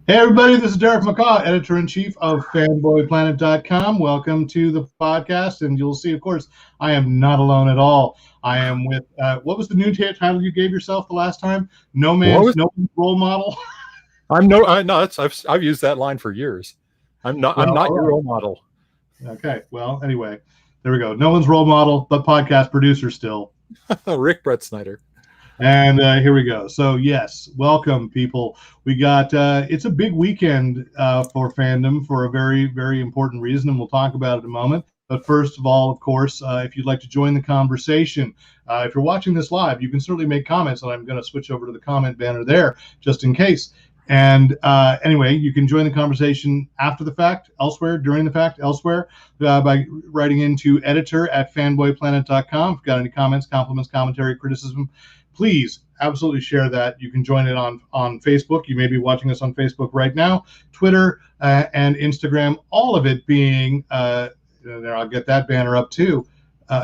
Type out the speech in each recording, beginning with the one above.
Hey everybody, this is Derek McCaw, editor-in-chief of FanboyPlanet.com. Welcome to the podcast, and you'll see, of course, I am not alone at all. I am with, what was the new title you gave yourself the last time? No man's role model. I've used that line for years. I'm not your role model. Okay, well, anyway, there we go. No one's role model, but podcast producer still. Rick Brett Snyder. And here we go. So yes, welcome people. We got it's a big weekend for fandom for a very, very important reason, and we'll talk about it in a moment. But first of all, of course, if you'd like to join the conversation, if you're watching this live, you can certainly make comments, and I'm going to switch over to the comment banner there just in case. And anyway, you can join the conversation after the fact, elsewhere, during the fact, elsewhere, by writing into editor@fanboyplanet.com. If you've got any comments, compliments, commentary, criticism, please absolutely share that. You can join it on Facebook. You may be watching us on Facebook right now, Twitter, and Instagram, all of it being, there, I'll get that banner up too.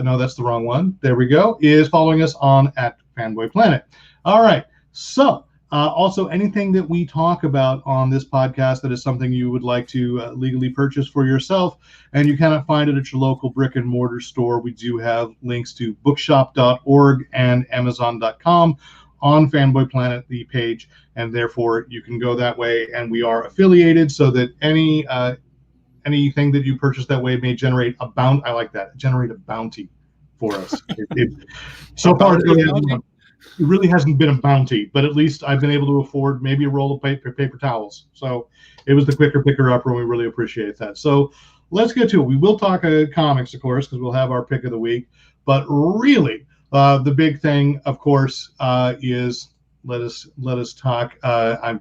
No, that's the wrong one. There we go, is following us on @Fanboy Planet. All right, so also anything that we talk about on this podcast that is something you would like to legally purchase for yourself and you cannot find it at your local brick and mortar store, we do have links to bookshop.org and amazon.com on Fanboy Planet, the page, and therefore you can go that way, and we are affiliated so that anything that you purchase that way may generate a bounty. I like that. Generate a bounty for us. So far, it really hasn't been a bounty, but at least I've been able to afford maybe a roll of paper towels. So it was the quicker picker upper, and we really appreciate that. So let's get to it. We will talk comics, of course, because we'll have our pick of the week. But really, the big thing, of course, is let us talk. I've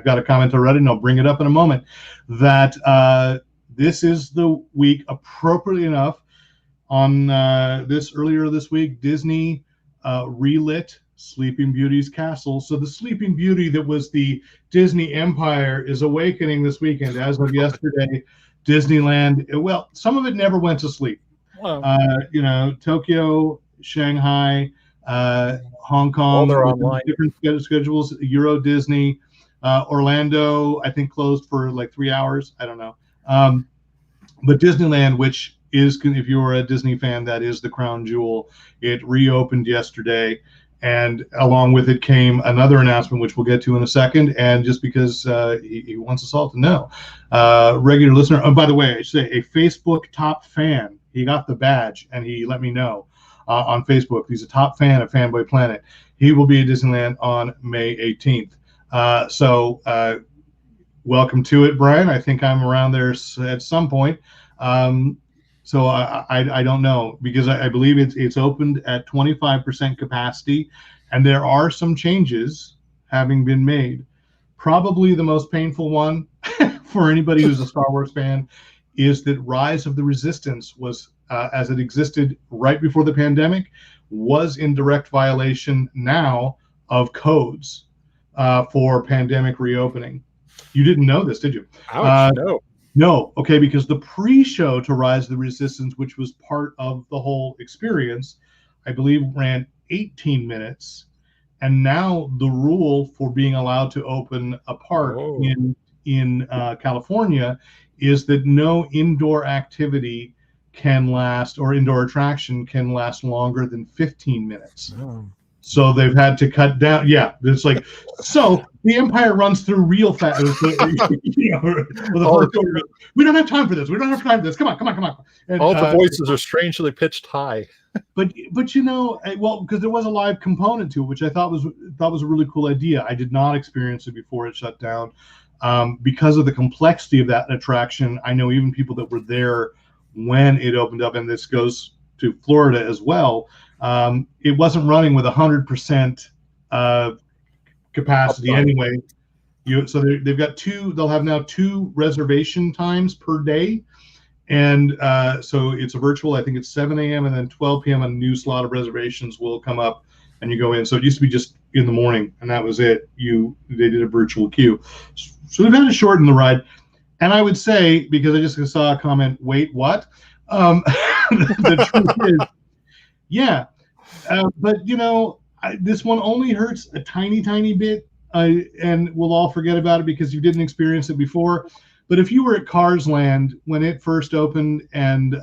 got a comment already, and I'll bring it up in a moment. That this is the week, appropriately enough, on earlier this week, Disney relit Sleeping Beauty's castle. So the Sleeping Beauty that was the Disney Empire is awakening this weekend. As of yesterday, Disneyland, well, some of it never went to sleep. Tokyo, Shanghai, Hong Kong, different schedules, Euro Disney, Orlando, I think closed for like 3 hours. I don't know. But Disneyland, which is, if you're a Disney fan, that is the crown jewel. It reopened yesterday, and along with it came another announcement, which we'll get to in a second. And just because he wants us all to know, regular listener, oh, by the way, I should say a Facebook top fan. He got the badge, and he let me know on Facebook. He's a top fan of Fanboy Planet. He will be at Disneyland on May 18th. So welcome to it, Brian. I think I'm around there at some point. So I don't know, because I believe it's opened at 25% capacity, and there are some changes having been made. Probably the most painful one for anybody who's a Star Wars fan is that Rise of the Resistance was, as it existed right before the pandemic, was in direct violation now of codes for pandemic reopening. You didn't know this, did you? Ouch, no. No, okay, because the pre-show to Rise of the Resistance, which was part of the whole experience, I believe ran 18 minutes, and now the rule for being allowed to open a park in California is that no indoor activity can last, or indoor attraction can last longer than 15 minutes. Oh. So they've had to cut down. Yeah, it's like, so the Empire runs through real fast. We don't have time for this. We don't have time for this. Come on. And, all the voices are strangely pitched high. But well, because there was a live component to it, which I thought was a really cool idea. I did not experience it before it shut down because of the complexity of that attraction. I know even people that were there when it opened up, and this goes to Florida as well. It wasn't running with 100% capacity anyway. So they've got they'll have now 2 reservation times per day. And so it's a virtual, I think it's 7 a.m. and then 12 p.m. a new slot of reservations will come up and you go in. So it used to be just in the morning and that was it. They did a virtual queue. So they've had to shorten the ride. And I would say, because I just saw a comment, wait, what? The truth is, yeah. But, this one only hurts a tiny, tiny bit. and we'll all forget about it because you didn't experience it before. But if you were at Cars Land when it first opened, and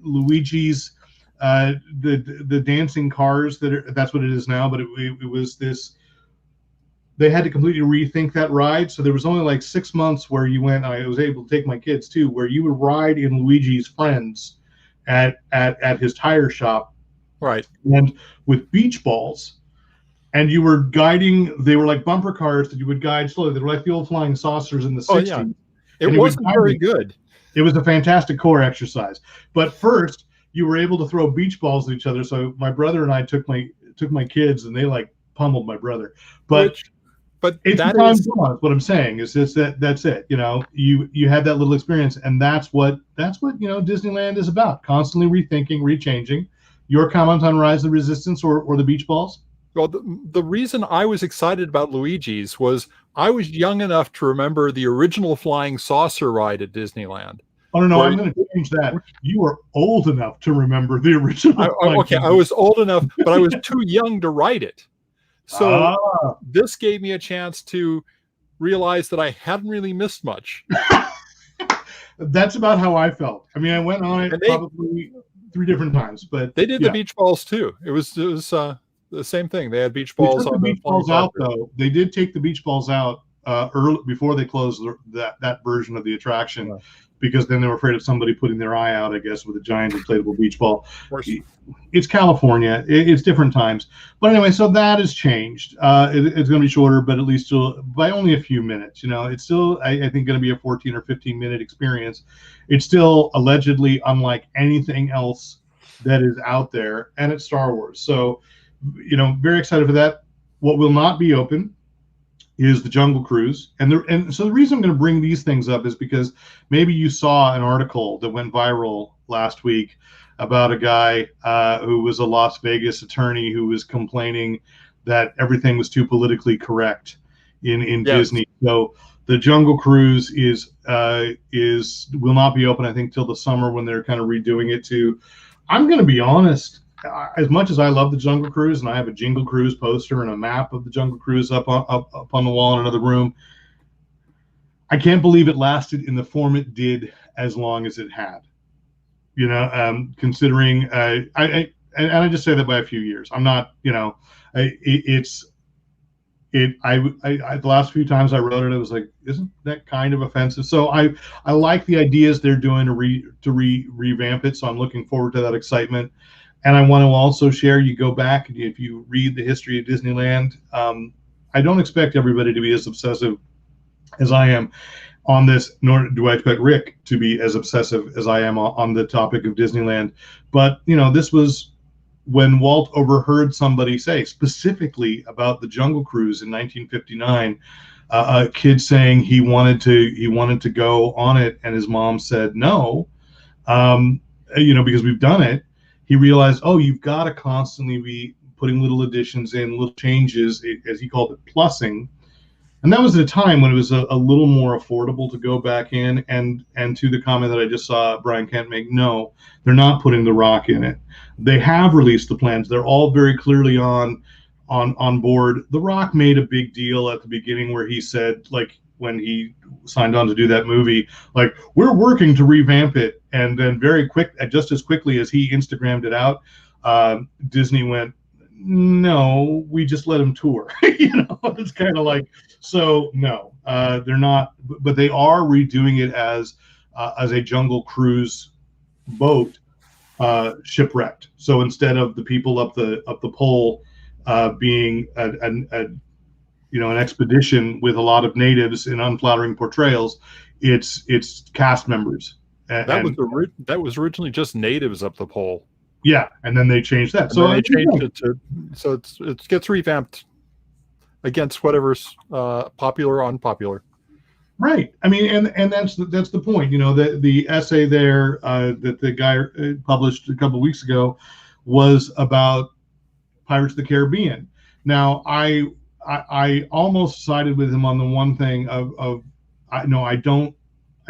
Luigi's, the dancing cars that's what it is now, but it was this. They had to completely rethink that ride. So there was only like 6 months where you went. I was able to take my kids too, where you would ride in Luigi's Friends at his tire shop, Right. and with beach balls. And you were guiding. They were like bumper cars that you would guide slowly. They were like the old flying saucers in the 60s. Yeah. It wasn't very good. It was a fantastic core exercise. But first, you were able to throw beach balls at each other. So my brother and I took my kids, and they like pummeled my brother. But it's the time gone. What I'm saying is just that's it. You know, you had that little experience, and that's what Disneyland is about. Constantly rethinking, rechanging. Your comment on Rise of the Resistance or the beach balls? Well, the reason I was excited about Luigi's was I was young enough to remember the original flying saucer ride at Disneyland. Oh, no, I'm going to change that. You were old enough to remember the original. I was old enough, but I was too young to ride it. So this gave me a chance to realize that I hadn't really missed much. That's about how I felt. I mean, I went on it probably 3 different times, but they did the beach balls too. It was the same thing. They had beach balls on the beach balls out, though. They did take the beach balls out early before they closed that version of the attraction, because then they were afraid of somebody putting their eye out, I guess, with a giant inflatable beach ball. It's California. It's different times. But anyway, so that has changed. It's going to be shorter, but at least still by only a few minutes. You know, it's still, I think, going to be a 14 or 15-minute experience. It's still allegedly unlike anything else that is out there, and it's Star Wars. So, you know, very excited for that. What will not be open is the Jungle Cruise. And so the reason I'm going to bring these things up is because maybe you saw an article that went viral last week about a guy who was a Las Vegas attorney who was complaining that everything was too politically correct in Disney. So the Jungle Cruise will not be open, I think, till the summer, when they're kind of redoing it too. I'm going to be honest. As much as I love the Jungle Cruise, and I have a Jingle Cruise poster and a map of the Jungle Cruise up on the wall in another room, I can't believe it lasted in the form it did as long as it had. You know, considering I just say that by a few years. I'm not, you know, the last few times I wrote it, I was like, isn't that kind of offensive? So I like the ideas they're doing to revamp it. So I'm looking forward to that excitement. And I want to also share, you go back, if you read the history of Disneyland, I don't expect everybody to be as obsessive as I am on this, nor do I expect Rick to be as obsessive as I am on the topic of Disneyland. But, you know, this was when Walt overheard somebody say specifically about the Jungle Cruise in 1959, a kid saying he wanted to go on it, and his mom said no, you know, because we've done it. He realized, oh, you've got to constantly be putting little additions in, little changes, as he called it, plussing. And that was at a time when it was a little more affordable to go back in. And to the comment that I just saw Brian Kent make, no, they're not putting the Rock in it. They have released the plans. They're all very clearly on board. The Rock made a big deal at the beginning where he said, like, when he signed on to do that movie, like, we're working to revamp it. And then just as quickly as he Instagrammed it out, Disney went, no, we just let him tour. You know, it's kind of like, so no, they're not, but they are redoing it as a Jungle Cruise boat, shipwrecked. So instead of the people up the pole being an expedition with a lot of natives in unflattering portrayals, it's cast members. That was originally just natives up the pole. Yeah, and then they changed that. So they changed it so it gets revamped against whatever's popular or unpopular. Right. I mean, and that's the point. You know, the essay there that the guy published a couple of weeks ago was about Pirates of the Caribbean. Now, I almost sided with him on the one thing I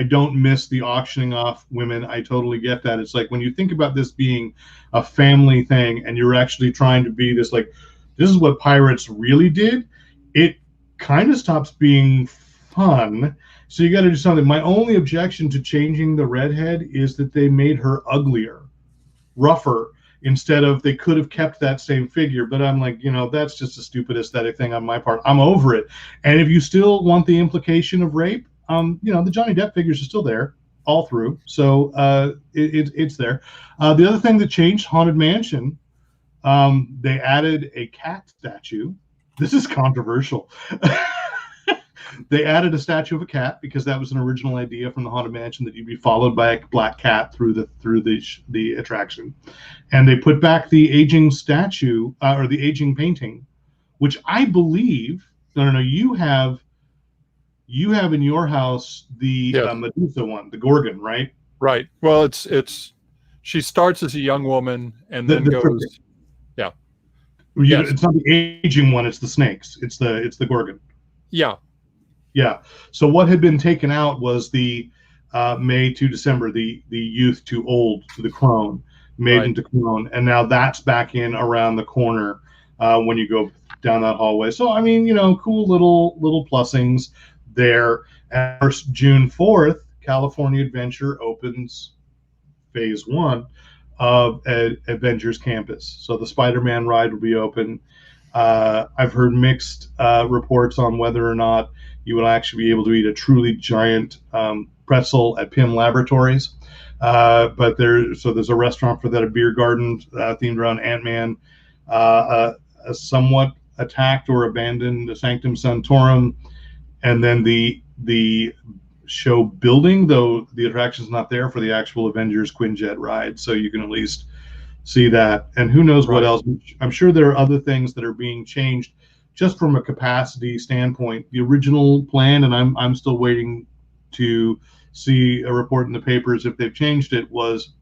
don't miss the auctioning off women. I totally get that. It's like when you think about this being a family thing and you're actually trying to be this, like, this is what pirates really did. kind of stops being fun. So you got to do something. My only objection to changing the redhead is that they made her uglier, rougher, instead of, they could have kept that same figure. But I'm like, that's just a stupid aesthetic thing on my part. I'm over it. And if you still want the implication of rape, the Johnny Depp figures are still there all through. So it's there. The other thing that changed, Haunted Mansion, they added a cat statue. This is controversial. They added a statue of a cat because that was an original idea from the Haunted Mansion, that you'd be followed by a black cat through the attraction. And they put back the aging statue, or the aging painting, which I believe, no, you have in your house the Medusa one, the Gorgon, right? Right. Well, it's she starts as a young woman and then goes. Yeah. Yes. It's not the aging one. It's the snakes. It's the Gorgon. Yeah. Yeah. So what had been taken out was the May to December, the youth to old, to the crone, maiden to crone, and now that's back in around the corner when you go down that hallway. So I mean, cool little plussings there. And June 4th, California Adventure opens phase 1 of Avengers Campus. So the Spider-Man ride will be open. I've heard mixed reports on whether or not you will actually be able to eat a truly giant pretzel at Pym Laboratories. But there's a restaurant for that, a beer garden themed around Ant-Man, a somewhat attacked or abandoned Sanctum Sanctorum, and then the show building, though the attraction's not there for the actual Avengers Quinjet ride, so you can at least see that. And who knows what else. I'm sure there are other things that are being changed just from a capacity standpoint. The original plan, and I'm still waiting to see a report in the papers if they've changed it, was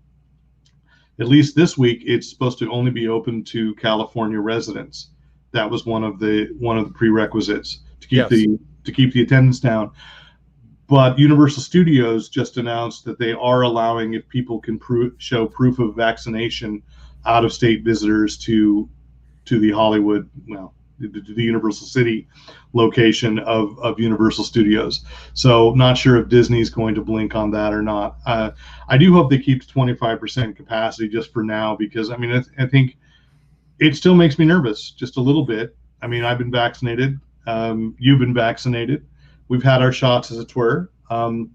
at least this week it's supposed to only be open to California residents. That was one of the prerequisites to keep the attendance down. But Universal Studios just announced that they are allowing, if people can show proof of vaccination, out-of-state visitors to the Hollywood, the Universal City location of Universal Studios. So not sure if Disney's going to blink on that or not. I do hope they keep 25% capacity just for now, because I think it still makes me nervous just a little bit. I mean, I've been vaccinated. You've been vaccinated. We've had our shots, as it were. So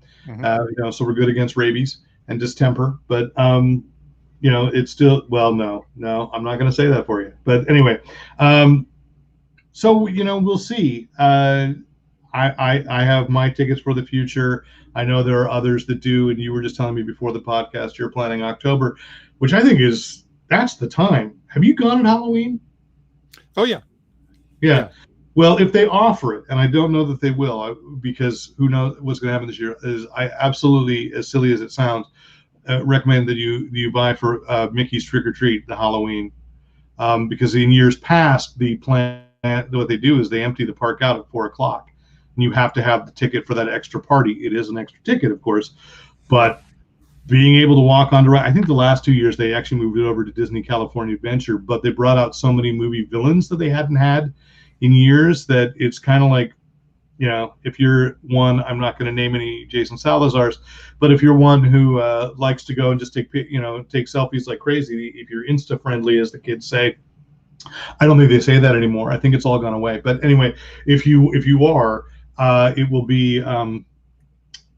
we're good against rabies and distemper. But it's still, no, I'm not going to say that for you. But anyway, so we'll see. I have my tickets for the future. I know there are others that do, and you were just telling me before the podcast you're planning October, which I think that's the time. Have you gone at Halloween? Oh yeah. Yeah. Well, if they offer it, and I don't know that they will, because who knows what's going to happen this year, is I absolutely, as silly as it sounds, recommend that you buy for Mickey's Trick or Treat, the Halloween, because in years past, the plan, what they do is they empty the park out at 4:00, and you have to have the ticket for that extra party. It is an extra ticket, of course, but being able to walk on I think the last 2 years they actually moved it over to Disney California Adventure, but they brought out so many movie villains that they hadn't had in years that it's kind of like, if you're one, I'm not going to name any Jason Salazar's, but if you're one who likes to go and just take selfies like crazy, if you're Insta friendly, as the kids say, I don't think they say that anymore. I think it's all gone away. But anyway, if you are, it will be,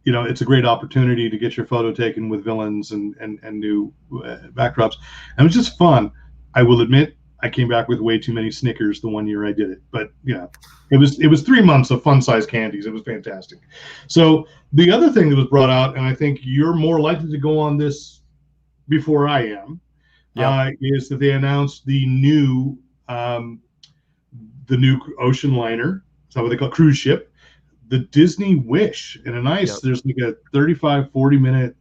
it's a great opportunity to get your photo taken with villains and new backdrops. And it was just fun. I will admit, I came back with way too many Snickers the one year I did it, but it was 3 months of fun-sized candies. It was fantastic. So the other thing that was brought out, and I think you're more likely to go on this before I am, is that they announced the new ocean liner. Is that what they call it? Cruise ship, the Disney Wish, and there's like a 35-40 minute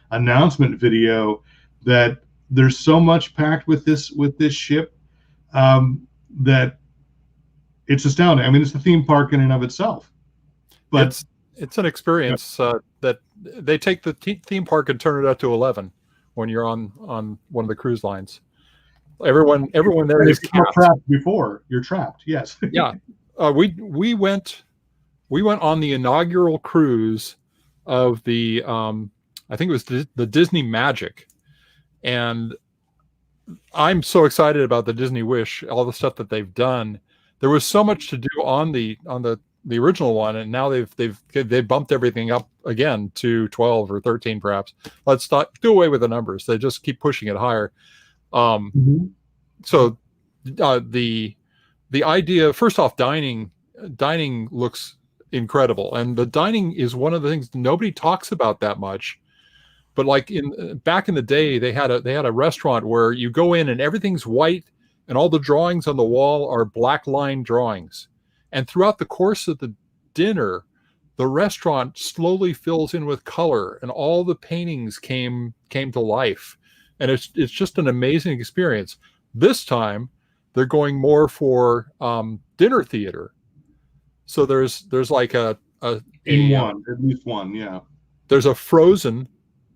announcement video that. There's so much packed with this ship that it's astounding. I mean, it's a theme park in and of itself. But it's an experience that they take the theme park and turn it up to 11 when you're on one of the cruise lines. Everyone there is trapped before. You're trapped. Yes. Yeah. We went on the inaugural cruise of the I think it was the Disney Magic, and I'm so excited about the Disney Wish, all the stuff that they've done. There was so much to do on the original one, and now they've bumped everything up again to 12 or 13 perhaps. Let's not do away with the numbers. They just keep pushing it higher. So the idea, first off, dining looks incredible, and the dining is one of the things nobody talks about that much. But like back in the day, they had a restaurant where you go in and everything's white, and all the drawings on the wall are black line drawings. And throughout the course of the dinner, the restaurant slowly fills in with color, and all the paintings came to life, and it's just an amazing experience. This time, they're going more for dinner theater. So there's like at least one, yeah. There's a Frozen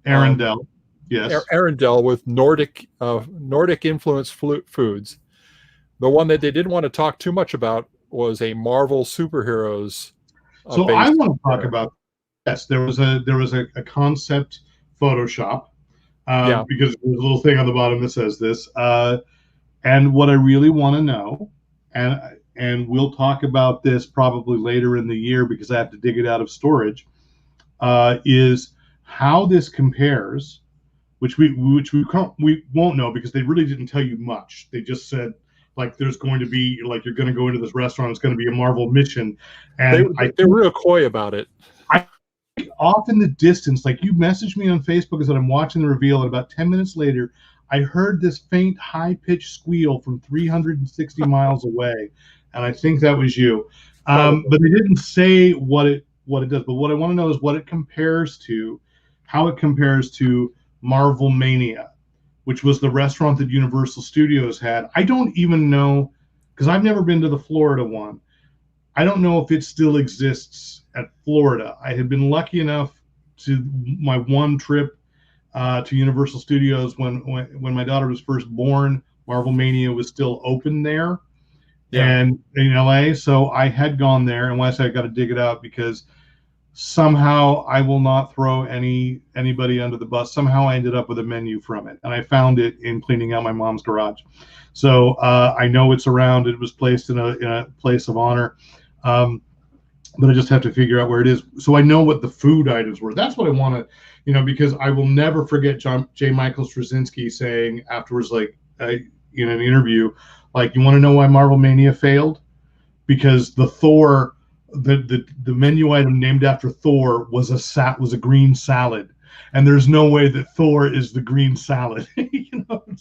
Arendelle, yes. Arendelle with Nordic influenced foods. The one that they didn't want to talk too much about was a Marvel superheroes. So I want to talk about, yes, there was a concept Photoshop, because there's a little thing on the bottom that says this. And what I really want to know, and we'll talk about this probably later in the year because I have to dig it out of storage, is how this compares, which we won't know because they really didn't tell you much. They just said, like, there's going to be, like, you're going to go into this restaurant, it's going to be a Marvel mission. And they're real coy about it. Off in the distance, like, you messaged me on Facebook as I'm watching the reveal, and about 10 minutes later, I heard this faint, high-pitched squeal from 360 miles away, and I think that was you. But they didn't say what it does. But what I want to know is what it compares to, how it compares to Marvel Mania, which was the restaurant that Universal Studios had. I don't even know, because I've never been to the Florida one. I don't know if it still exists at Florida. I had been lucky enough to my one trip to Universal Studios when my daughter was first born. Marvel Mania was still open there, and in LA. So I had gone there, and when I said I got to dig it out because somehow I will not throw anybody under the bus. Somehow I ended up with a menu from it, and I found it in cleaning out my mom's garage. So I know it's around. It was placed in a place of honor, but I just have to figure out where it is. So I know what the food items were. That's what I want to, because I will never forget J. Michael Straczynski saying afterwards, like, in an interview, like, you want to know why Marvel Mania failed? Because the Thor. The menu item named after Thor was a green salad, and there's no way that Thor is the green salad.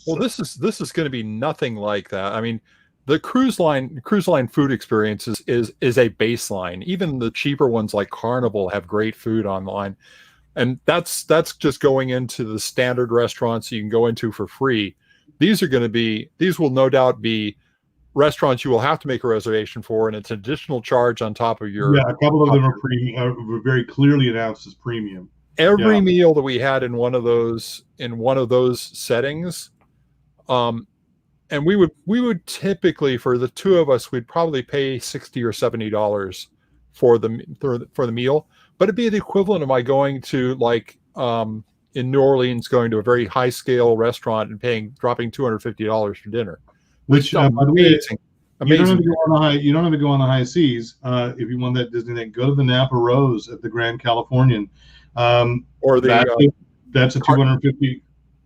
Well, this is going to be nothing like that. I mean, the cruise line food experience is a baseline. Even the cheaper ones like Carnival have great food online, and that's just going into the standard restaurants you can go into for free. These will no doubt be restaurants you will have to make a reservation for, and it's an additional charge on top of your. Yeah, a couple of them are very clearly announced as premium. Every meal that we had in one of those settings, and we would typically, for the two of us, we'd probably pay $60 or $70 for the meal, but it'd be the equivalent of my going to, like, in New Orleans, going to a very high scale restaurant and dropping $250 for dinner. Which, by the way, amazing. You don't have to go on the high seas if you want that Disney thing. Go to the Napa Rose at the Grand Californian, or that's a $250.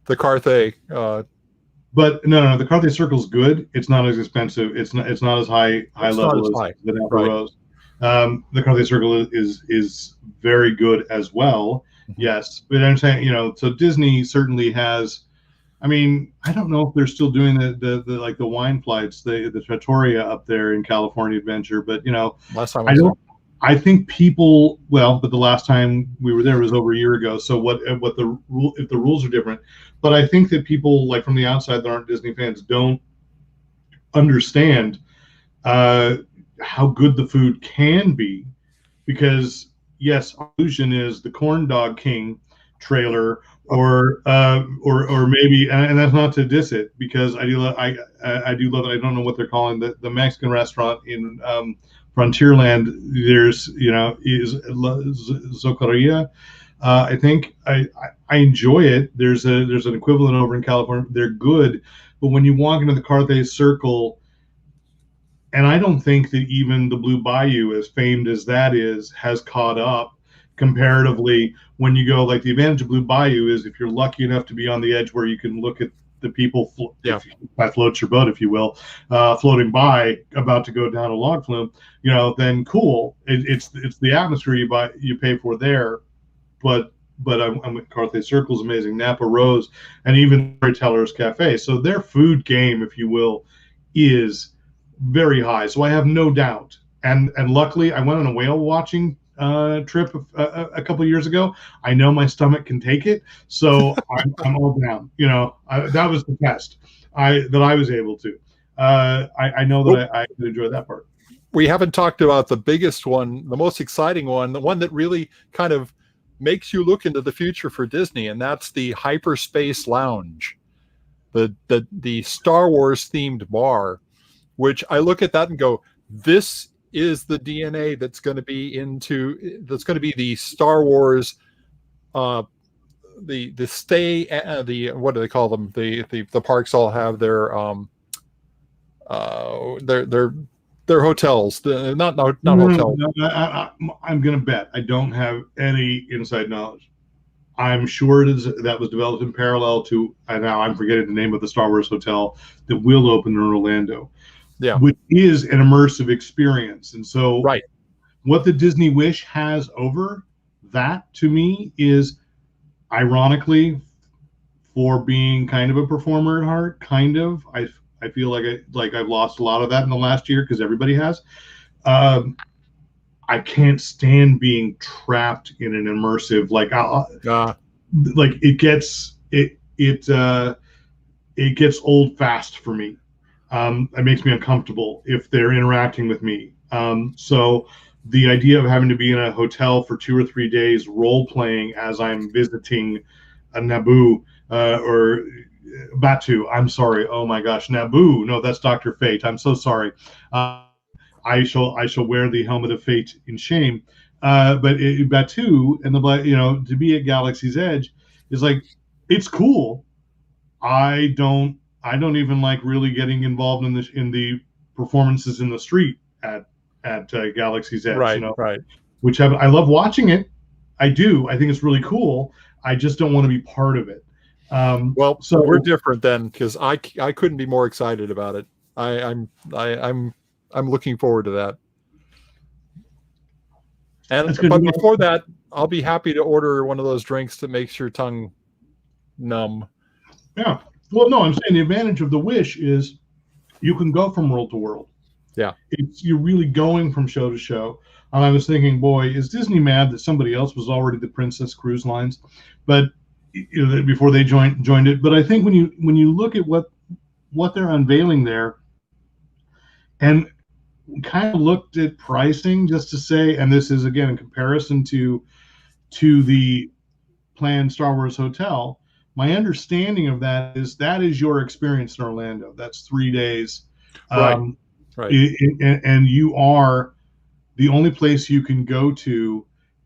The Carthay, but no, the Carthay Circle is good. It's not as expensive. It's not as high level as the Napa Rose. The Carthay Circle is very good as well. Mm-hmm. Yes, but I'm saying, so Disney certainly has. I mean, I don't know if they're still doing the wine flights, the Trattoria up there in California Adventure, but last time I think people, but the last time we were there was over a year ago. So if the rules are different, but I think that people, like, from the outside that aren't Disney fans don't understand how good the food can be, because yes, Illusion is the Corn Dog King trailer. Or maybe, and that's not to diss it, because I do love it. I don't know what they're calling the Mexican restaurant in Frontierland, there's is Zocaria. I think I enjoy it. There's an equivalent over in California. They're good, but when you walk into the Carthay Circle, and I don't think that even the Blue Bayou, as famed as that is, has caught up comparatively. When you go, like, the advantage of Blue Bayou is if you're lucky enough to be on the edge where you can look at the people, if that floats your boat, if you will, floating by, about to go down a log flume, then cool. It's the atmosphere you pay for there. But I'm at Carthay Circle's amazing, Napa Rose, and even Storytellers Cafe. So their food game, if you will, is very high. So I have no doubt. And luckily, I went on a whale watching trip a couple of years ago. I know my stomach can take it, so I'm all down. That was the test that I was able to. I know that I enjoy that part. We haven't talked about the biggest one, the most exciting one, the one that really kind of makes you look into the future for Disney, and that's the Hyperspace Lounge, the Star Wars themed bar, which I look at that and go, this is the DNA that's going to be the Star Wars, what do they call them? The parks all have their hotels, not hotels. No, I'm going to bet I don't have any inside knowledge. I'm sure that was developed in parallel to, and now I'm forgetting the name of the Star Wars hotel that will open in Orlando. Yeah, which is an immersive experience. And so what the Disney Wish has over that, to me, is, ironically, for being kind of a performer at heart, I feel like I've lost a lot of that in the last year, because everybody has. I can't stand being trapped in an immersive, like it gets old fast for me. It makes me uncomfortable if they're interacting with me. So the idea of having to be in a hotel for 2 or 3 days role playing as I'm visiting a Naboo or Batu. I'm sorry. Oh my gosh, Naboo. No, that's Dr. Fate. I'm so sorry. I shall wear the helmet of fate in shame. But Batu and to be at Galaxy's Edge is like, it's cool. I don't even like really getting involved in the performances in the street at Galaxy's Edge. Right. Which I love watching it. I do. I think it's really cool. I just don't want to be part of it. So we're different then, because I couldn't be more excited about it. I'm looking forward to that. But before that, I'll be happy to order one of those drinks that makes your tongue numb. Yeah. Well, no, I'm saying the advantage of the Wish is you can go from world to world. Yeah. You're really going from show to show. And I was thinking, boy, is Disney mad that somebody else was already the Princess Cruise Lines, but before they joined it. But I think when you look at what they're unveiling there, and kind of looked at pricing, just to say, and this is again in comparison to the planned Star Wars hotel. My understanding of that is your experience in Orlando. That's 3 days. Right. And you are, the only place you can go to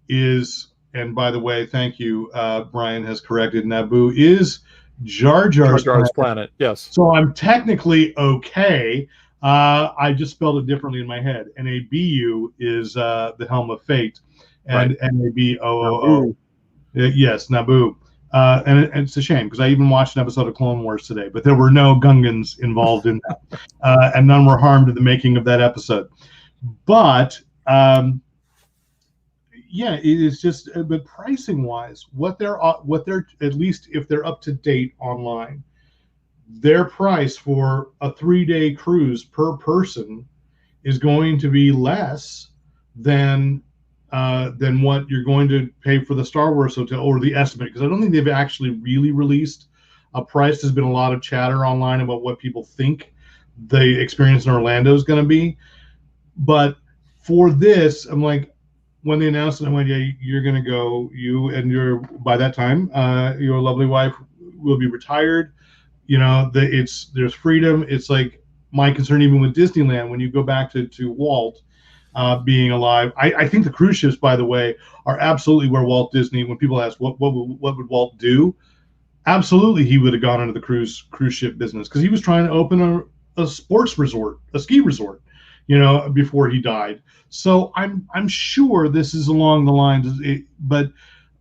is, and by the way, thank you, Brian has corrected, Naboo is Jar Jar's planet. Yes. So I'm technically okay. I just spelled it differently in my head. NABU is the Helm of Fate, and NABOOO. Yes, Naboo. And it's a shame, because I even watched an episode of Clone Wars today, but there were no Gungans involved in that, and none were harmed in the making of that episode. But yeah, it is just. But pricing wise, what they're at least if they're up to date online, their price for a 3-day cruise per person is going to be less than what you're going to pay for the Star Wars hotel, or the estimate, because I don't think they've actually really released a price. There's been a lot of chatter online about what people think the experience in Orlando is going to be. But for this, I'm like, when they announced it, I went, yeah, you're going to go, by that time, your lovely wife will be retired. There's freedom. It's like my concern, even with Disneyland, when you go back to Walt, being alive. I think the cruise ships, by the way, are absolutely where Walt Disney, when people ask what would Walt do, absolutely he would have gone into the cruise ship business, because he was trying to open a sports resort, a ski resort, before he died. So I'm sure this is along the lines of it, but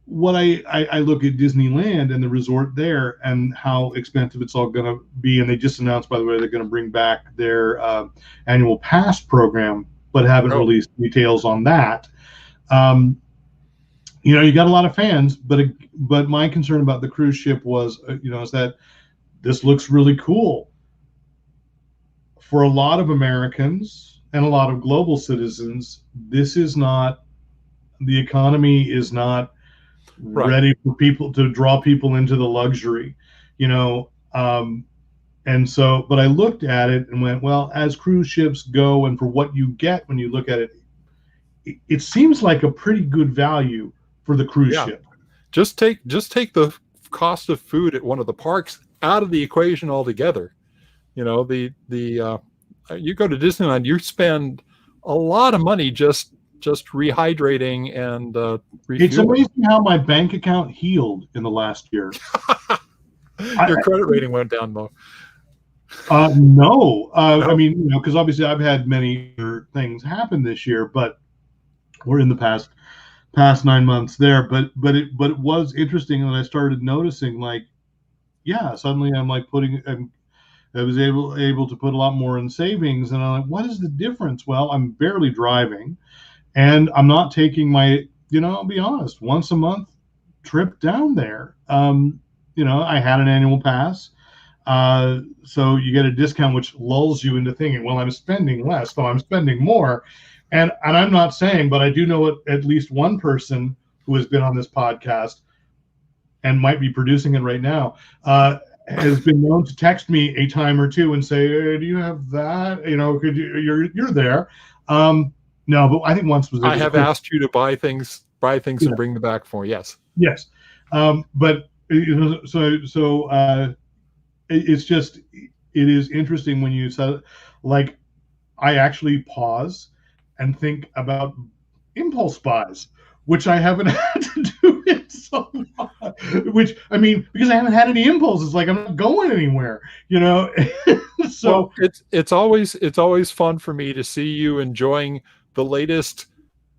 what I look at Disneyland and the resort there and how expensive it's all going to be, and they just announced, by the way, they're going to bring back their annual pass program, but haven't released details on that. You got a lot of fans, but my concern about the cruise ship was, is that this looks really cool for a lot of Americans and a lot of global citizens. This is not, the economy is not ready for people to draw people into the luxury, and so, but I looked at it and went, well, as cruise ships go, and for what you get when you look at it, it seems like a pretty good value for the cruise ship. Just take the cost of food at one of the parks out of the equation altogether. You go to Disneyland, you spend a lot of money just rehydrating and refueling. It's amazing how my bank account healed in the last year. Your credit rating went down, though. No. I mean, because obviously I've had many things happen this year, but we're in the past 9 months there. But it was interesting when I started noticing, like, suddenly I'm like I was able to put a lot more in savings, and I'm like, what is the difference? Well, I'm barely driving, and I'm not taking my, I'll be honest, once a month trip down there. I had an annual pass. So you get a discount, which lulls you into thinking, well, I'm spending less, so I'm spending more. And I'm not saying, but I do know at least one person who has been on this podcast and might be producing it right now, has been known to text me a time or two and say, hey, do you have that? Could you're there. No, but I think once was. I have asked you to buy things and bring them back for. Yes. But it's just, it is interesting when you said, like, I actually pause and think about impulse buys, which I haven't had to do in so long. Which, I mean, because I haven't had any impulses, like I'm not going anywhere, So well, it's always fun for me to see you enjoying the latest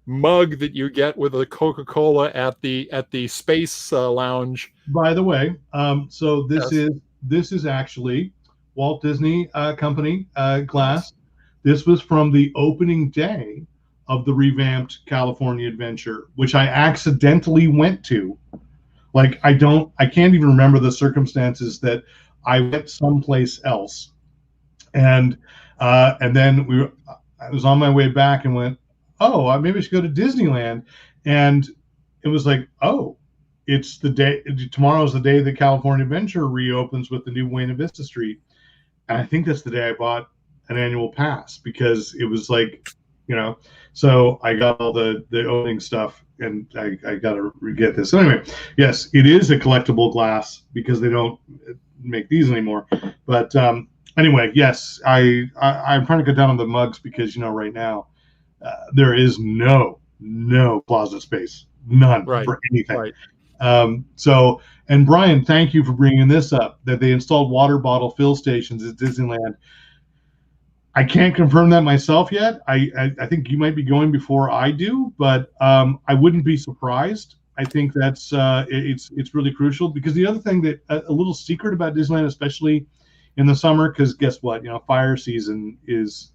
mug that you get with a Coca-Cola at the Space Lounge. By the way, so this is actually Walt Disney Company glass. This was from the opening day of the revamped California Adventure, which I accidentally went to. Like, I can't even remember the circumstances that I went someplace else, and then I was on my way back and went, oh, maybe I should go to Disneyland, and it was like, oh, it's the day. Tomorrow's the day that California Adventure reopens with the new Buena Vista Street, and I think that's the day I bought an annual pass, because it was like, so I got all the opening stuff, and I got to get this. So anyway, yes, it is a collectible glass because they don't make these anymore. But anyway, yes, I'm trying to cut down on the mugs because, right now there is no closet space, none for anything. Right. So, and Brian, thank you for bringing this up, that they installed water bottle fill stations at Disneyland. I can't confirm that myself yet. I think you might be going before I do, but I wouldn't be surprised. I think that's it's really crucial, because the other thing that a little secret about Disneyland, especially in the summer, because guess what? Fire season is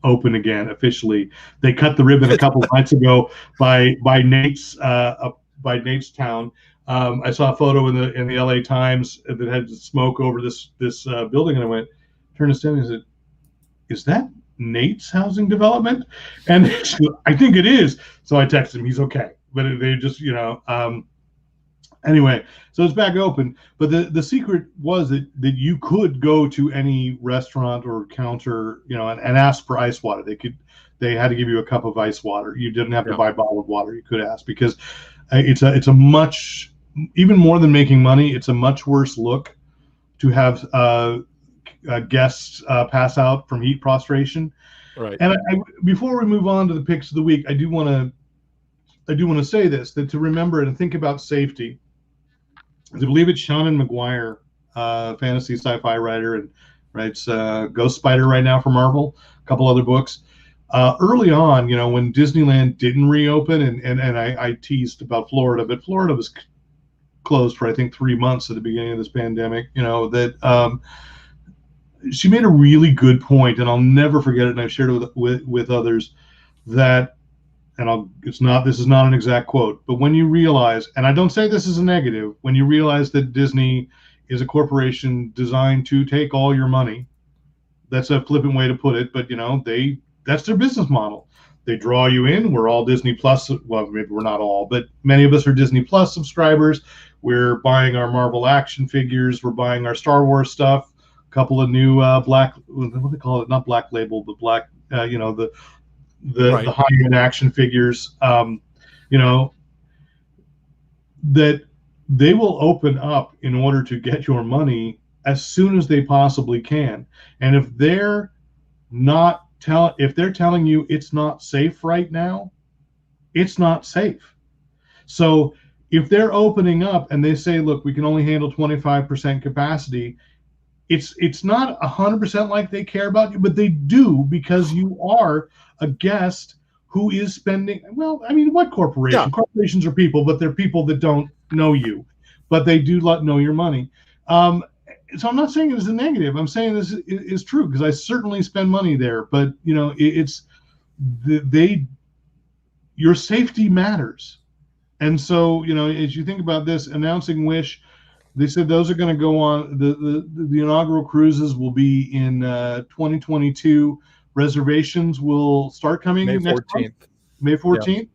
open again officially. They cut the ribbon a couple nights ago by Nate's town. I saw a photo in the LA Times that had smoke over this building, and I went, turned to Stanley and said, is that Nate's housing development? And I think it is. So I texted him, he's okay. But they just, anyway, so it's back open. But the secret was that you could go to any restaurant or counter, and ask for ice water. They had to give you a cup of ice water. You didn't have to buy bottled water. You could ask, because it's a much, even more than making money, it's a much worse look to have guests pass out from heat prostration. Right. And before we move on to the picks of the week, I do want to say this, that to remember and think about safety. I believe it's Seanan McGuire, fantasy sci-fi writer, and writes Ghost Spider right now for Marvel, a couple other books. Early on, when Disneyland didn't reopen, and I teased about Florida, but Florida was closed for I think 3 months at the beginning of this pandemic. That she made a really good point, and I'll never forget it. And I've shared it with others that, and this is not an exact quote, but when you realize, and I don't say this is a negative, when you realize that Disney is a corporation designed to take all your money, that's a flippant way to put it, but that's their business model. They draw you in. We're all Disney Plus. Well, maybe we're not all, but many of us are Disney Plus subscribers. We're buying our Marvel action figures. We're buying our Star Wars stuff. A couple of new black, what do they call it? Not Black Label, but black, the high-end action figures. That they will open up in order to get your money as soon as they possibly can. And if they're telling you it's not safe right now, it's not safe. So if they're opening up and they say, look, we can only handle 25% capacity, it's not 100% like they care about you, but they do, because you are a guest who is spending, well, I mean, what corporation? Yeah. Corporations are people, but they're people that don't know you, but they do know your money. So I'm not saying it is a negative. I'm saying this is true, because I certainly spend money there. But your safety matters, and so as you think about this, announcing Wish, they said those are going to go on. The inaugural cruises will be in 2022. Reservations will start coming May 14th. Next month, May 14th.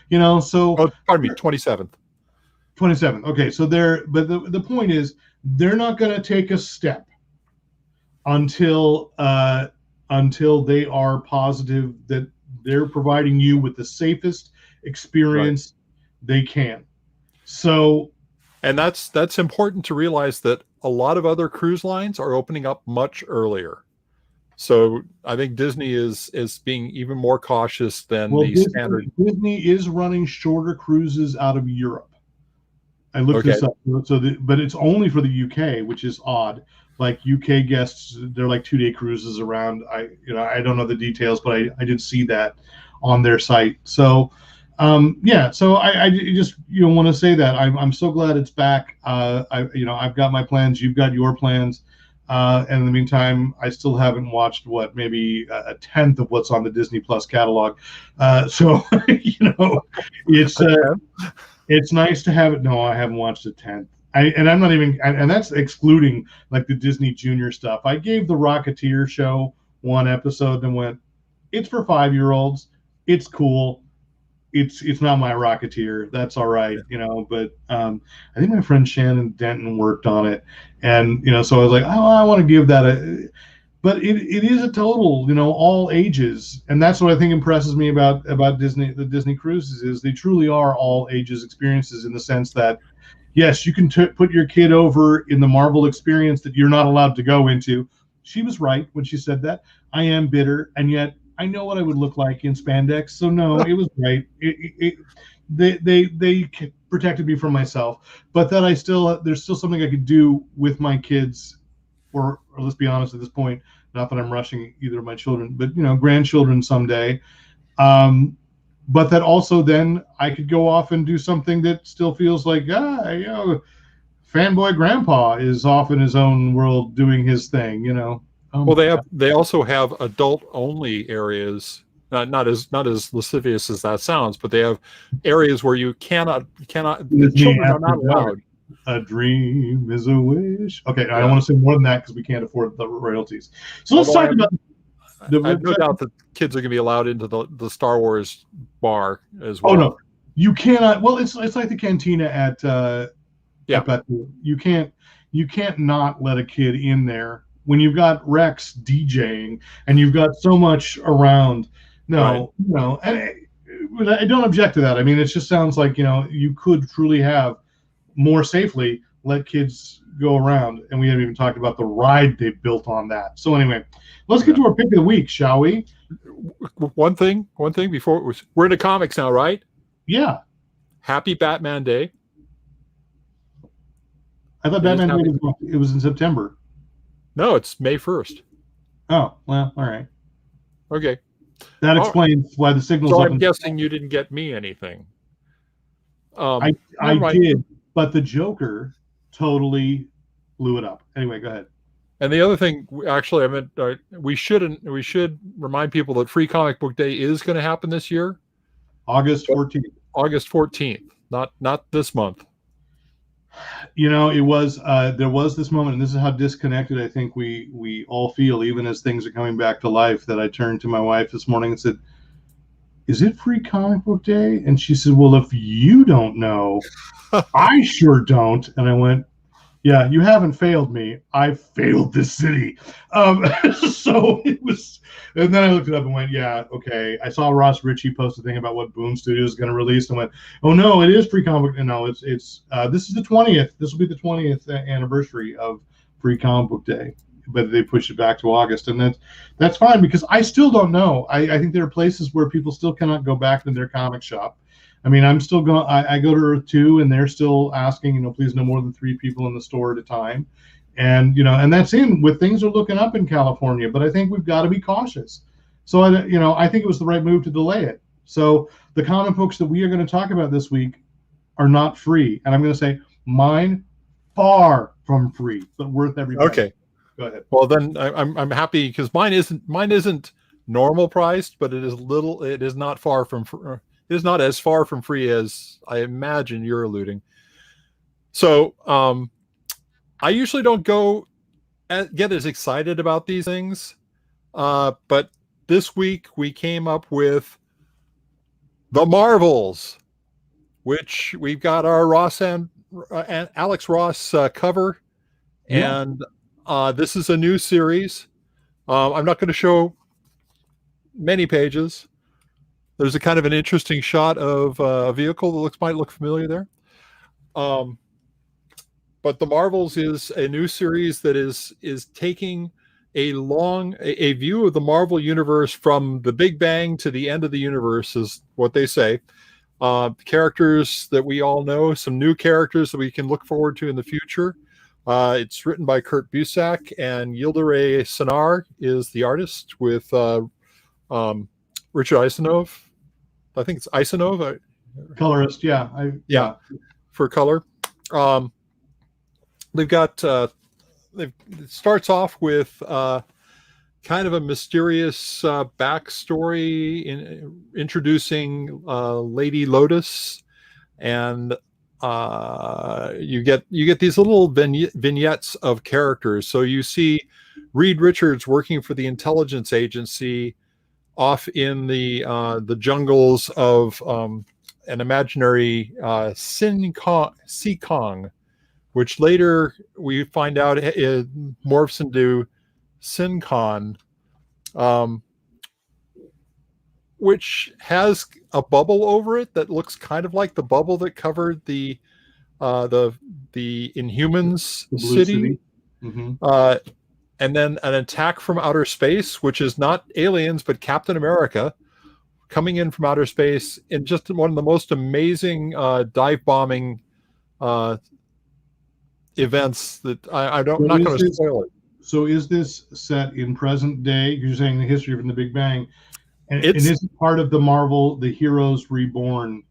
Yeah. So. Oh, pardon me, 27th. 27th. Okay, so but the point is, they're not going to take a step until they are positive that they're providing you with the safest experience they can. So, and that's important to realize, that a lot of other cruise lines are opening up much earlier. So I think Disney is being even more cautious than standard. Disney is running shorter cruises out of Europe. I looked this up. But it's only for the UK, which is odd. Like UK guests, they're like 2-day cruises around. I don't know the details, but I did see that on their site. So, So I just want to say that I'm so glad it's back. I've got my plans. You've got your plans. And in the meantime, I still haven't watched maybe a tenth of what's on the Disney Plus catalog. It's nice to have it. No, I haven't watched a tenth. I'm not even, and that's excluding like the Disney Junior stuff. I gave the Rocketeer show one episode and went, it's for 5-year-olds. It's cool. It's not my Rocketeer. That's all right, But I think my friend Shannon Denton worked on it, and so I was like, oh, I want to give that But it is a total, all ages, and that's what I think impresses me about Disney. The Disney cruises is they truly are all ages experiences, in the sense that, yes, you can put your kid over in the Marvel experience that you're not allowed to go into. She was right when she said that. I am bitter, and yet I know what I would look like in spandex. So no, it was right. They protected me from myself, but that there's still something I could do with my kids, or let's be honest at this point, not that I'm rushing either of my children, but grandchildren someday. But that also then I could go off and do something that still feels like, fanboy grandpa is off in his own world doing his thing, Well, they also have adult only areas, not as lascivious as that sounds, but they have areas where you cannot the children are not allowed. A dream is a wish. Okay, I don't want to say more than that because we can't afford the royalties. So let's talk about. I have no doubt that kids are going to be allowed into the Star Wars bar as well. Oh no, you cannot. Well, it's like the cantina at you can't not let a kid in there when you've got Rex DJing and you've got so much around. No, and I don't object to that. I mean, it just sounds like you could truly have more safely, let kids go around, and we haven't even talked about the ride they built on that. So anyway, let's get to our pick of the week, shall we? One thing before we're into comics now, right? Yeah. Happy Batman Day. I thought Batman Day it was in September. No, it's May 1st. Oh, well, all right. Okay. That explains why the signal's so up. I'm guessing you didn't get me anything. I did, but the Joker totally blew it up. Anyway, go ahead. And the other thing, actually, I meant we should remind people that Free Comic Book Day is going to happen this year, August 14th. August 14th, not this month. You know, it was there was this moment, and this is how disconnected I think we all feel, even as things are coming back to life, that I turned to my wife this morning and said, "Is it Free Comic Book Day?" And she said, "Well, if you don't know, I sure don't." And I went, "Yeah, you haven't failed me. I failed this city." So it was, and then I looked it up and went, "Yeah, okay." I saw Ross Ritchie post a thing about what Boom Studios is going to release, and went, "Oh no, it is Free Comic." No, it's this is the 20th. This will be the 20th anniversary of Free Comic Book Day, but they pushed it back to August, and that's fine because I still don't know. I think there are places where people still cannot go back to their comic shop. I mean, I'm still going. I go to Earth 2, and they're still asking, please no more than 3 people in the store at a time, and and that's with things are looking up in California. But I think we've got to be cautious. So I think it was the right move to delay it. So the comic books that we are going to talk about this week are not free, and I'm going to say mine far from free, but worth every penny. Okay, go ahead. Well, then I'm happy because mine isn't normal priced, but it is not far from. It is not as far from free as I imagine you're alluding. So I usually don't get as excited about these things, but this week we came up with The Marvels, which we've got our Ross and Alex Ross cover, and this is a new series. I'm not going to show many pages. There's a kind of an interesting shot of a vehicle that might look familiar there. But The Marvels is a new series that is taking a view of the Marvel universe from the Big Bang to the end of the universe, is what they say. Characters that we all know, some new characters that we can look forward to in the future. It's written by Kurt Busiek, and Yildiray Cinar is the artist with Richard Isanove. I think it's Isanove. Colorist, yeah. For color. They've got it starts off with kind of a mysterious backstory introducing Lady Lotus, and you get these little vignettes of characters. So you see Reed Richards working for the intelligence agency off in the jungles of an imaginary Seekong, which later we find out it morphs into Sincon, which has a bubble over it that looks kind of like the bubble that covered the Inhumans city. Mm-hmm. And then an attack from outer space, which is not aliens, but Captain America coming in from outer space in just one of the most amazing dive bombing events that I'm not going to spoil it. So is this set in present day? You're saying the history from the Big Bang. And is it part of the Marvel, the Heroes Reborn?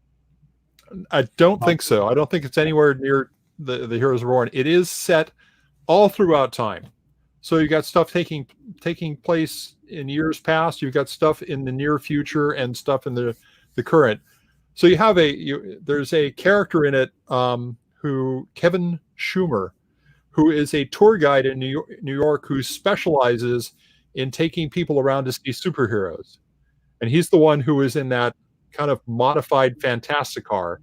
I don't think so. I don't think it's anywhere near the Heroes Reborn. It is set all throughout time. So you got stuff taking place in years past. You've got stuff in the near future and stuff in the current. So you have there's a character in it who Kevin Schumer, who is a tour guide in New York who specializes in taking people around to see superheroes, and he's the one who is in that kind of modified Fantastic car.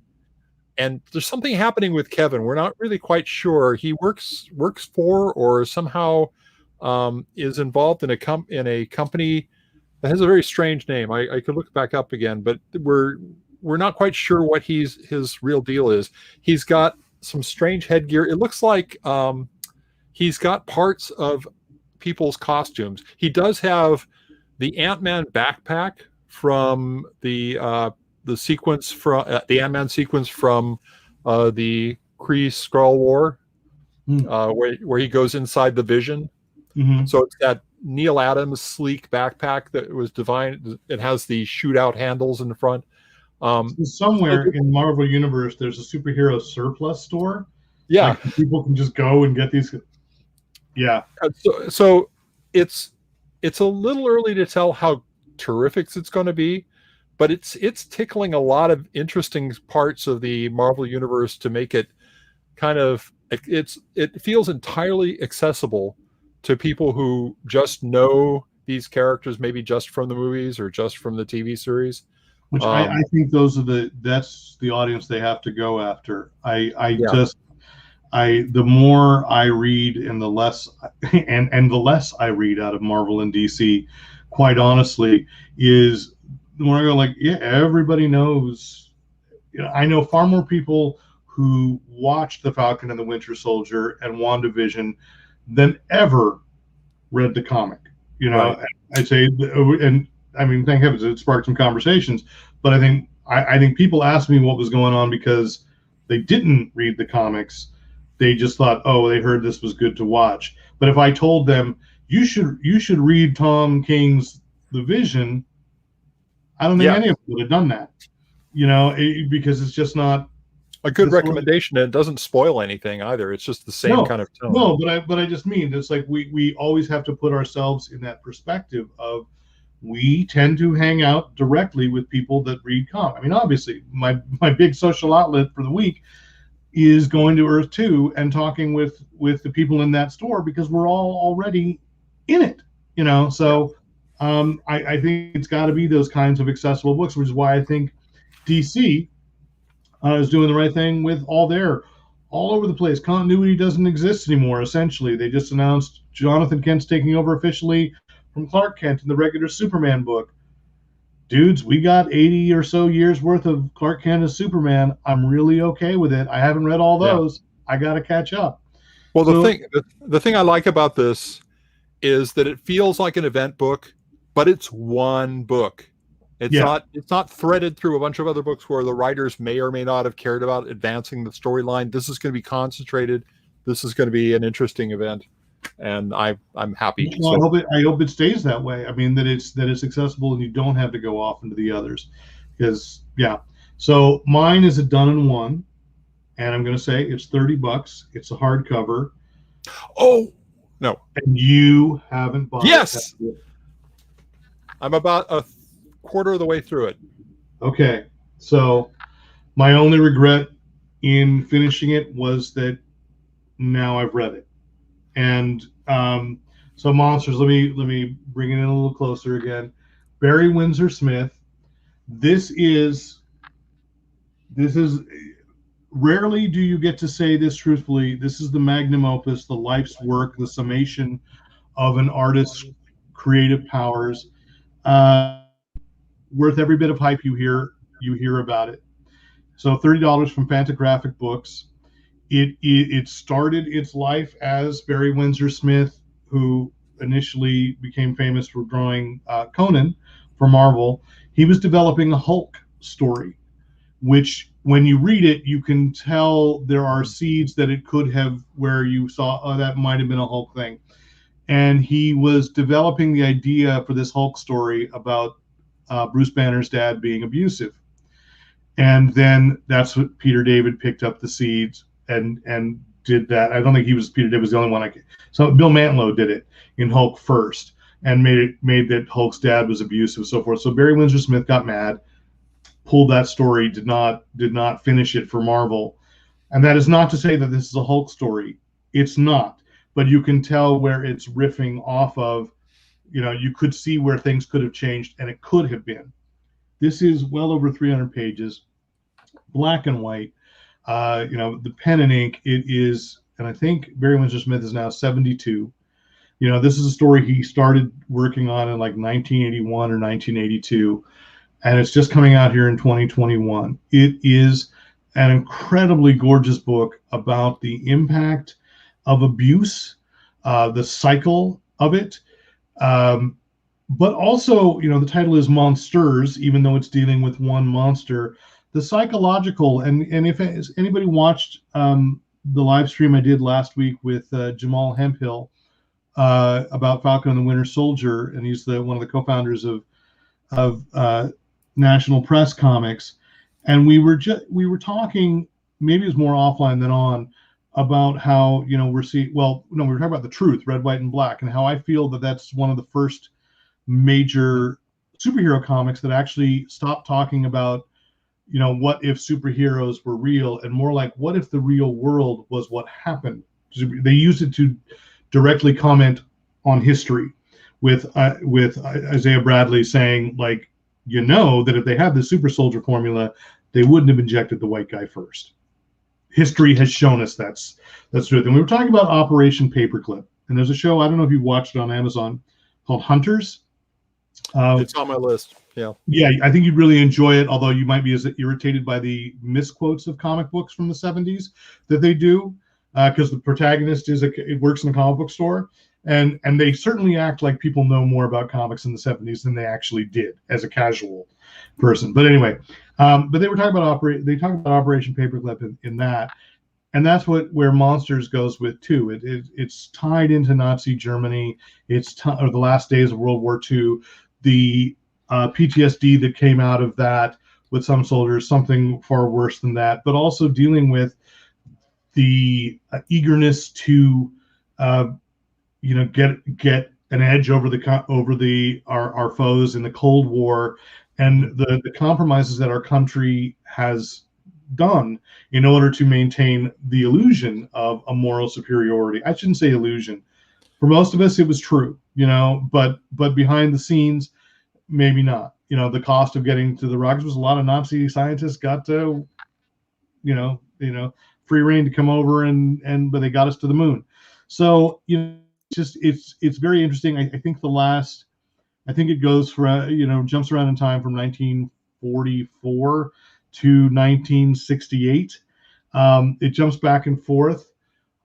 And there's something happening with Kevin. We're not really quite sure. He works for or somehow is involved in a company that has a very strange name. I could look back up again, but we're not quite sure what his real deal is. He's got some strange headgear. It looks like he's got parts of people's costumes. He does have the Ant-Man backpack from the sequence from the Ant-Man sequence from the Kree Skrull War, where he goes inside the Vision. Mm-hmm. So it's that Neil Adams sleek backpack that was divine. It has the shootout handles in the front. So somewhere in Marvel Universe, there's a superhero surplus store. Yeah, like people can just go and get these. Yeah. So it's a little early to tell how terrific it's going to be, but it's tickling a lot of interesting parts of the Marvel Universe to make it kind of it feels entirely accessible to people who just know these characters, maybe just from the movies or just from the TV series. Which I think that's the audience they have to go after. The more I read and the less and the less I read out of Marvel and DC, quite honestly, is the more I go like, yeah, everybody knows. I know far more people who watched The Falcon and the Winter Soldier and WandaVision than ever read the comic. Right. I'd say, and I mean, thank heavens it sparked some conversations. But I think people asked me what was going on because they didn't read the comics. They just thought, oh, they heard this was good to watch. But if I told them you should read Tom King's The Vision, I don't think any of them would have done that. Because it's just not a good recommendation. And it doesn't spoil anything either. It's just the same kind of tone. No, but I just mean it's like we always have to put ourselves in that perspective of we tend to hang out directly with people that read comics. I mean, obviously, my big social outlet for the week is going to Earth 2 and talking with the people in that store because we're all already in it, So I think it's got to be those kinds of accessible books, which is why I think DC is doing the right thing with all over the place. Continuity doesn't exist anymore, essentially. They just announced Jonathan Kent's taking over officially from Clark Kent in the regular Superman book. Dudes, we got 80 or so years worth of Clark Kent as Superman. I'm really okay with it. I haven't read all those. Yeah. I got to catch up. Well, the thing I like about this is that it feels like an event book, but it's one book. It's not threaded through a bunch of other books where the writers may or may not have cared about advancing the storyline. This is going to be concentrated. This is going to be an interesting event, and I'm happy. Well, I hope it stays that way. I mean that it's accessible and you don't have to go off into the others, because So mine is a done in one, and I'm going to say it's $30. It's a hardcover. Oh no! And you haven't bought it. Yes, I'm about a quarter of the way through it. Okay, so my only regret in finishing it was that now I've read it, and so Monsters. Let me bring it in a little closer again. Barry Windsor-Smith. This is rarely do you get to say this truthfully. This is the magnum opus, the life's work, the summation of an artist's creative powers. Worth every bit of hype you hear about it. So $30 from Fantagraphic Books. It started its life as Barry Windsor-Smith, who initially became famous for drawing Conan for Marvel. He was developing a Hulk story, which when you read it, you can tell there are seeds that it could have, where you saw, oh, that might have been a Hulk thing. And he was developing the idea for this Hulk story about Bruce Banner's dad being abusive. And then that's what Peter David picked up the seeds and did that. I don't think Peter David was the only one. So Bill Mantlo did it in Hulk first and made that Hulk's dad was abusive and so forth. So Barry Windsor-Smith got mad, pulled that story, did not finish it for Marvel. And that is not to say that this is a Hulk story. It's not. But you can tell where it's riffing off of, you could see where things could have changed, and it could have been. This is well over 300 pages, black and white. The pen and ink, it is, and I think Barry Windsor-Smith is now 72. This is a story he started working on in like 1981 or 1982, and it's just coming out here in 2021. It is an incredibly gorgeous book about the impact of abuse, the cycle of it. Um, but also, the title is Monsters, even though it's dealing with one monster. The psychological, and if anybody watched the live stream I did last week with Jamal Hemphill about Falcon and the Winter Soldier, and he's one of the co-founders of National Press Comics, and we were talking, maybe it was more offline than on, about how we were talking about The Truth, Red, White, and Black, and how I feel that that's one of the first major superhero comics that actually stopped talking about what if superheroes were real, and more like what if the real world was what happened. They used it to directly comment on history, with Isaiah Bradley saying, like, that if they had the super soldier formula, they wouldn't have injected the white guy first. History has shown us that's true. And we were talking about Operation Paperclip, and there's a show, I don't know if you watched it on Amazon, called Hunters. It's on my list. Yeah, I think you'd really enjoy it, although you might be as irritated by the misquotes of comic books from the 70s that they do, because the protagonist it works in a comic book store, and they certainly act like people know more about comics in the 70s than they actually did as a casual person. But anyway, but they were talking about Operation Paperclip in that, and that's where Monsters goes with too. It's tied into Nazi Germany. Or the last days of World War II. The PTSD that came out of that with some soldiers, something far worse than that, but also dealing with the eagerness to get an edge over our foes in the Cold War, and the compromises that our country has done in order to maintain the illusion of a moral superiority. I shouldn't say illusion. For most of us, it was true, but behind the scenes, maybe not. The cost of getting to the rockets was a lot of Nazi scientists got to, free reign to come over but they got us to the moon. So, it's very interesting. I think it goes jumps around in time from 1944 to 1968. It jumps back and forth.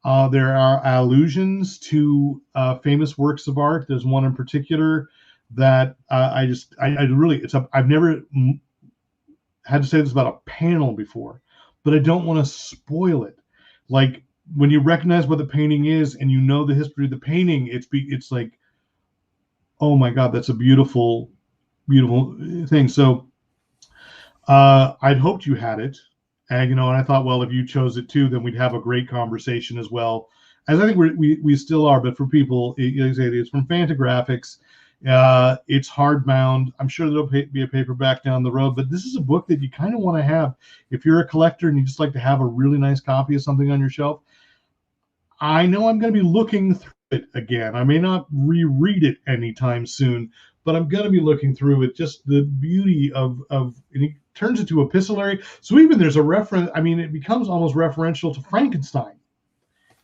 There are allusions to famous works of art. There's one in particular that I've never had to say this about a panel before, but I don't want to spoil it. Like, when you recognize what the painting is and the history of the painting, it's like, oh my God, that's a beautiful, beautiful thing. So I'd hoped you had it, and I thought, well, if you chose it too, then we'd have a great conversation as well, as I think we still are. But for people, it's from Fantagraphics. It's hardbound. I'm sure there'll be a paperback down the road, but this is a book that you kind of want to have if you're a collector and you just like to have a really nice copy of something on your shelf. I know I'm going to be looking through it again. I may not reread it anytime soon, but I'm going to be looking through it. Just the beauty of and it turns into epistolary. So even there's a reference. I mean, it becomes almost referential to Frankenstein,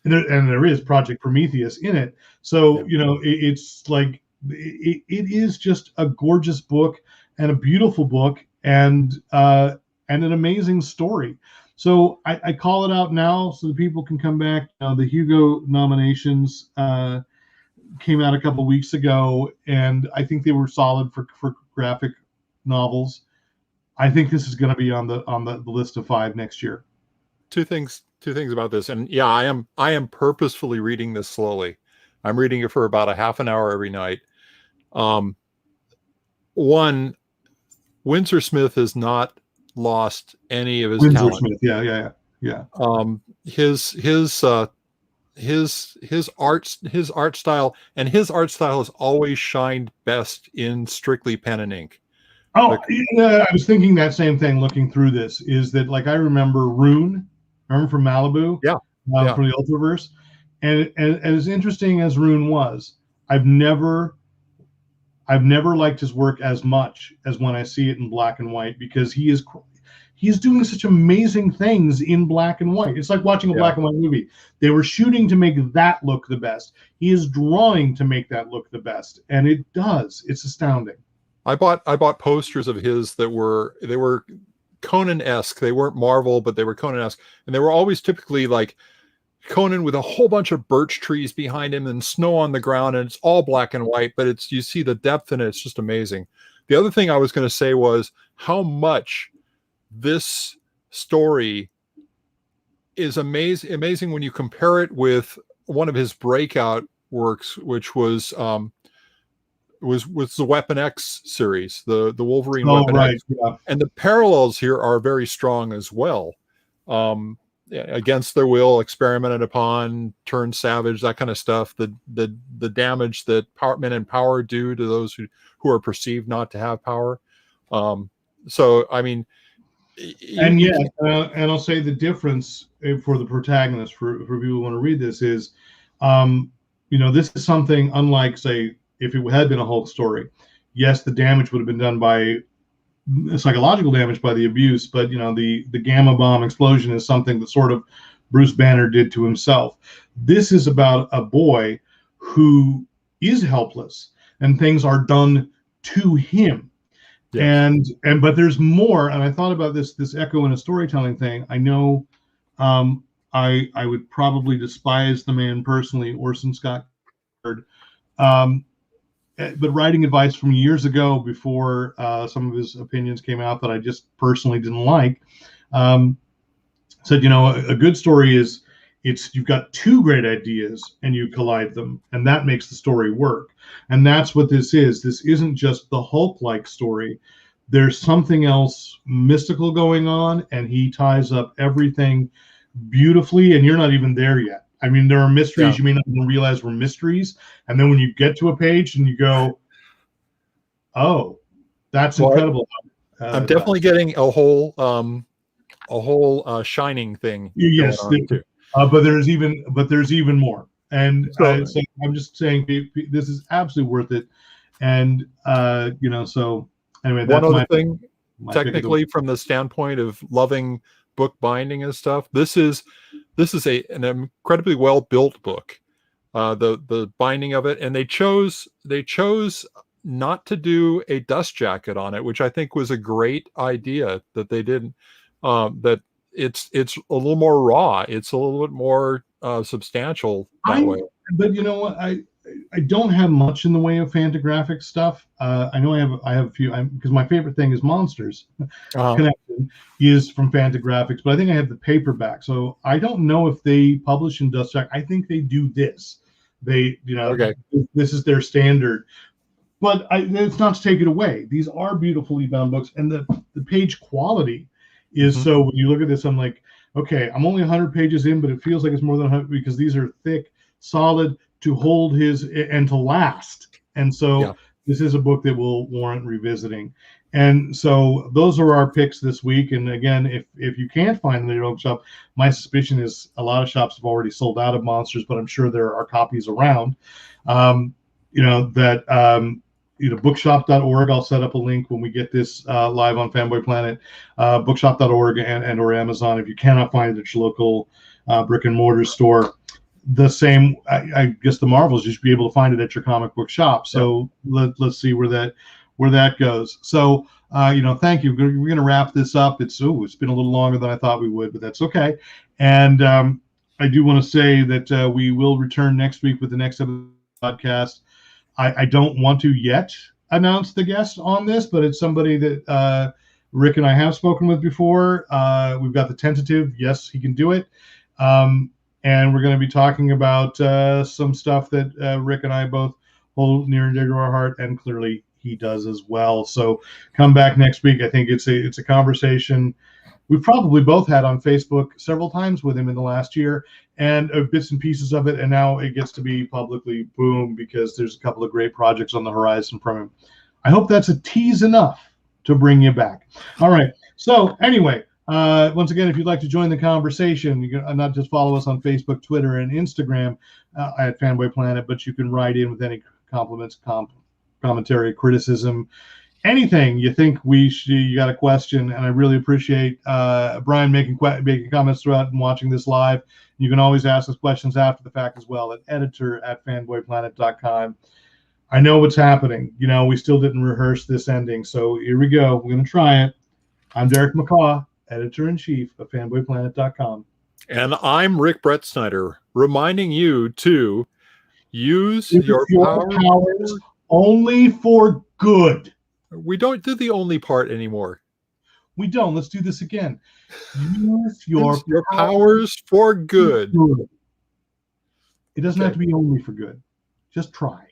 and there is Project Prometheus in it. So it's like, it is just a gorgeous book and a beautiful book, and an amazing story. So I call it out now so that people can come back. The Hugo nominations came out a couple of weeks ago, and I think they were solid for graphic novels. I think this is going to be on the list of 5 next year. Two things about this, and yeah, I am purposefully reading this slowly. I'm reading it for about a half an hour every night. One, Windsor-Smith has not lost any of his talent. Windsor-Smith, yeah. His art style has always shined best in strictly pen and ink. Oh, I was thinking that same thing looking through this, is that, like, I remember Rune, from Malibu, from the Ultraverse, and as interesting as Rune was, I've never liked his work as much as when I see it in black and white, because he's doing such amazing things in black and white. It's like watching a black and white movie. They were shooting to make that look the best. He is drawing to make that look the best, and it does. It's astounding. I bought posters of his that were Conan-esque. They weren't Marvel, but they were Conan-esque, and they were always typically like Conan with a whole bunch of birch trees behind him and snow on the ground, and it's all black and white, but it's, you see the depth in it. It's just amazing. The other thing I was going to say was how much this story is amazing when you compare it with one of his breakout works, which was the Weapon X series, the Wolverine Weapon X. Yeah. And the parallels here are very strong as well. Against their will, experimented upon, turned savage, that kind of stuff. The damage that men in power do to those who are perceived not to have power. So I mean, and I'll say the difference for the protagonist, for people who want to read this, is this is something unlike, say, if it had been a Hulk story. Yes, the damage would have been done by psychological damage by the abuse, but the gamma bomb explosion is something that sort of Bruce Banner did to himself. This is about a boy who is helpless and things are done to him. Yes. And but there's more, and I thought about this echo in a storytelling thing. I know I would probably despise the man personally, Orson Scott Card. But writing advice from years ago, before some of his opinions came out that I just personally didn't like, said, a good story is you've got two great ideas and you collide them, and that makes the story work. And that's what this is. This isn't just the Hulk-like story. There's something else mystical going on, and he ties up everything beautifully, and you're not even there yet. I mean, there are mysteries you may not even realize were mysteries, and then when you get to a page and you go, "Oh, that's incredible!" I'm definitely getting a whole Shining thing. Yes, but there's even more, and so I'm just saying this is absolutely worth it. And so anyway, that's one other thing. Technically, from the standpoint of loving book binding and stuff, this is an incredibly well built book. The binding of it, and they chose not to do a dust jacket on it, which I think was a great idea that they didn't. That it's a little more raw. It's a little bit more substantial that way. But you know what, I don't have much in the way of Fantagraphics stuff. I know I have a few, because my favorite thing is Monsters. Connection is from Fantagraphics, but I think I have the paperback. So I don't know if they publish in dust jacket. I think they do this. They, this is their standard. But it's not to take it away. These are beautifully bound books, and the page quality is so. When you look at this, I'm like, okay, I'm only 100 pages in, but it feels like it's more than 100 because these are thick, solid, to hold his and to last. And so this is a book that will warrant revisiting. And so those are our picks this week. And again, if you can't find them in your own shop, my suspicion is a lot of shops have already sold out of Monsters, but I'm sure there are copies around. Bookshop.org. I'll set up a link when we get this live on Fanboy Planet. Bookshop.org and or Amazon. If you cannot find it at your local brick and mortar store, the same. I guess the Marvels, you should be able to find it at your comic book shop. So let's see where that goes. So thank you. We're going to wrap this up. It's been a little longer than I thought we would, but that's okay. And I do want to say that we will return next week with the next episode of the podcast. I don't want to yet announce the guest on this, but it's somebody that Rick and I have spoken with before. We've got the tentative. Yes, he can do it. And we're going to be talking about some stuff that Rick and I both hold near and dear to our heart, and clearly he does as well. So come back next week. I think it's a conversation we've probably both had on Facebook several times with him in the last year, and bits and pieces of it, and now it gets to be publicly boom because there's a couple of great projects on the horizon from him. I hope that's a tease enough to bring you back. All right. So anyway, once again, if you'd like to join the conversation, you can not just follow us on Facebook, Twitter, and Instagram at Fanboy Planet, but you can write in with any compliments, commentary, criticism, anything you think you got a question. And I really appreciate Brian making comments throughout and watching this live. You can always ask us questions after the fact as well at editor@fanboyplanet.com. I know what's happening. We still didn't rehearse this ending, so here we go. We're going to try it. I'm Derek McCaw, editor-in-chief of fanboyplanet.com. And I'm Rick Brett Snyder, reminding you to use your powers only for good. We don't do the only part anymore. We don't. Let's do this again. Use your powers for good. It doesn't have to be only for good. Just try.